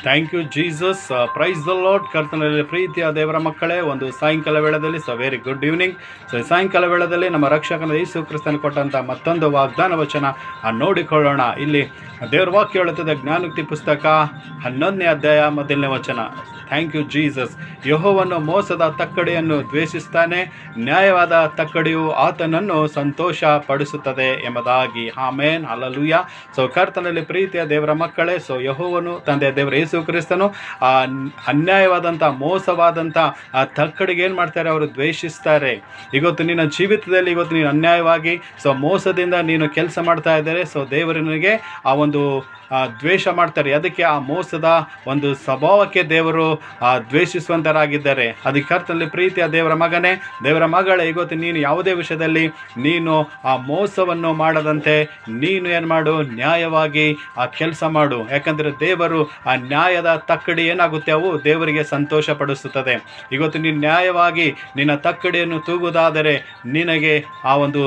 Thank you Jesus. Praise the Lord. ಕರ್ತನಲ್ಲಿ ಪ್ರೀತಿಯ ದೇವರ ಮಕ್ಕಳೇ, ಒಂದು ಸಾಯಂಕಾಲ ವೇಳೆಯಲ್ಲಿ ವೆರಿ ಗುಡ್ ಈವ್ನಿಂಗ್. ಸಾಯಂಕಾಲ ವೇಳೆಯಲ್ಲಿ ನಮ್ಮ ರಕ್ಷಕನ ಯೇಸು ಕ್ರಿಸ್ತನ ಕೊಟ್ಟಂಥ ಮತ್ತೊಂದು ವಾಗ್ದಾನ ವಚನ ನೋಡಿಕೊಳ್ಳೋಣ. ಇಲ್ಲಿ ದೇವರ ವಾಕ್ಯ ಹೇಳುತ್ತದೆ, ಜ್ಞಾನೋಕ್ತಿ ಪುಸ್ತಕ 11ನೇ ಅಧ್ಯಾಯ 1ನೇ ವಚನ. Thank you Jesus. ಯೆಹೋವನು ಮೋಸದ ತಕ್ಕಡಿಯನ್ನು ದ್ವೇಷಿಸ್ತಾನೆ, ನ್ಯಾಯವಾದ ತಕ್ಕಡಿಯು ಆತನನ್ನು ಸಂತೋಷ ಪಡಿಸುತ್ತದೆ ಎಂಬುದಾಗಿ. ಆಮೇನ್, ಹಲ್ಲೆಲೂಯಾ. ಕರ್ತನಲ್ಲಿ ಪ್ರೀತಿಯ ದೇವರ ಮಕ್ಕಳೇ, ಯೆಹೋವನು ತಂದೆ ದೇವರ ಯೇಸು ಕ್ರಿಸ್ತನು ಅನ್ಯಾಯವಾದಂಥ ಮೋಸವಾದಂಥ ಆ ತಕ್ಕಡಿಗೆ ಏನು ಮಾಡ್ತಾರೆ, ಅವರು ದ್ವೇಷಿಸ್ತಾರೆ. ಇವತ್ತು ನಿನ್ನ ಜೀವಿತದಲ್ಲಿ ಇವತ್ತು ನೀನು ಅನ್ಯಾಯವಾಗಿ ಮೋಸದಿಂದ ನೀನು ಕೆಲಸ ಮಾಡ್ತಾ ಇದ್ದಾರೆ. ದೇವರನಿಗೆ ಆ ಒಂದು ದ್ವೇಷ ಮಾಡ್ತಾರೆ. ಅದಕ್ಕೆ ಆ ಮೋಸದ ಒಂದು ಸ್ವಭಾವಕ್ಕೆ ದೇವರು ದ್ವೇಷಿಸುವಂತರಾಗಿದ್ದಾರೆ. ಅದಕ್ಕೆ ಕರ್ತನಲ್ಲಿ ಪ್ರೀತಿಯ ದೇವರ ಮಗನೇ, ದೇವರ ಮಗಳೇ, ಇವತ್ತು ನೀನು ಯಾವುದೇ ವಿಷಯದಲ್ಲಿ ನೀನು ಆ ಮೋಸವನ್ನು ಮಾಡದಂತೆ ನೀನು ಏನು ಮಾಡು, ನ್ಯಾಯವಾಗಿ ಆ ಕೆಲಸ ಮಾಡು. ಯಾಕಂದರೆ ದೇವರು ಆ ನ್ಯಾಯದ ತಕ್ಕಡಿ ಏನಾಗುತ್ತೆ, ಅವು ದೇವರಿಗೆ ಸಂತೋಷ ಪಡಿಸುತ್ತದೆ. ಇವತ್ತು ನೀನು ನ್ಯಾಯವಾಗಿ ನಿನ್ನ ತಕ್ಕಡಿಯನ್ನು ತೂಗುವುದಾದರೆ ನಿನಗೆ ಆ ಒಂದು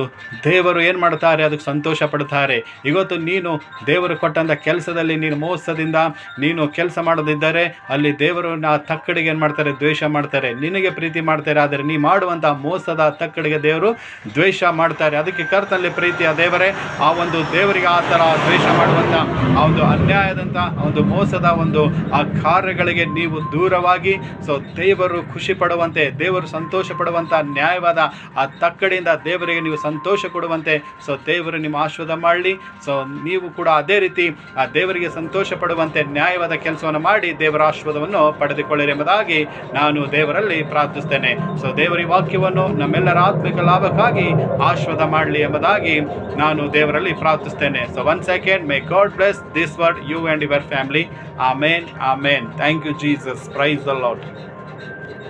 ದೇವರು ಏನು ಮಾಡ್ತಾರೆ, ಅದಕ್ಕೆ ಸಂತೋಷ ಪಡ್ತಾರೆ. ಇವತ್ತು ನೀನು ದೇವರು ಕೊಟ್ಟಂಥ ಕೆಲಸದಲ್ಲಿ ನೀನು ಮೋಸದಿಂದ ನೀನು ಕೆಲಸ ಮಾಡೋದಿದ್ದರೆ ಅಲ್ಲಿ ದೇವರು ಆ ತಕ್ಕಡಿಗೆ ಏನು ಮಾಡ್ತಾರೆ, ದ್ವೇಷ ಮಾಡ್ತಾರೆ. ನಿನಗೆ ಪ್ರೀತಿ ಮಾಡ್ತಾರೆ, ಆದರೆ ನೀ ಮಾಡುವಂಥ ಮೋಸದ ತಕ್ಕಡಿಗೆ ದೇವರು ದ್ವೇಷ ಮಾಡ್ತಾರೆ. ಅದಕ್ಕೆ ಕರ್ತನಲ್ಲಿ ಪ್ರೀತಿಯ ದೇವರೇ, ಆ ಒಂದು ದೇವರಿಗೆ ಆ ಥರ ದ್ವೇಷ ಮಾಡುವಂಥ ಆ ಒಂದು ಅನ್ಯಾಯದಂಥ ಒಂದು ಮೋಸದ ಒಂದು ಆ ಕಾರ್ಯಗಳಿಗೆ ನೀವು ದೂರವಾಗಿ ದೇವರು ಖುಷಿ ಪಡುವಂತೆ, ದೇವರು ಸಂತೋಷ ಪಡುವಂಥ ನ್ಯಾಯವಾದ ಆ ತಕ್ಕಡಿಯಿಂದ ದೇವರಿಗೆ ನೀವು ಸಂತೋಷ ಕೊಡುವಂತೆ ದೇವರು ನಿಮ್ಮ ಆಶೀರ್ವಾದ ಮಾಡಲಿ. ನೀವು ಕೂಡ ಅದೇ ರೀತಿ ಆ ದೇವರಿಗೆ ಸಂತೋಷ ಪಡುವಂತೆ ನ್ಯಾಯವಾದ ಕೆಲಸವನ್ನು ಮಾಡಿ ದೇವರ ಆಶೀರ್ವಾದವನ್ನು ಪಡೆದುಕೊಳ್ಳಿರಿ ಎಂಬುದಾಗಿ ನಾನು ದೇವರಲ್ಲಿ ಪ್ರಾರ್ಥಿಸ್ತೇನೆ. ದೇವರ ವಾಕ್ಯವನ್ನು ನಮ್ಮೆಲ್ಲರ ಆತ್ಮಿಕ ಲಾಭಕ್ಕಾಗಿ ಆಶೀರ್ವಾದ ಮಾಡಲಿ ಎಂಬುದಾಗಿ ನಾನು ದೇವರಲ್ಲಿ ಪ್ರಾರ್ಥಿಸ್ತೇನೆ. One second. May God bless this word, you and your family. Amen, amen. Thank you Jesus. Praise the lord.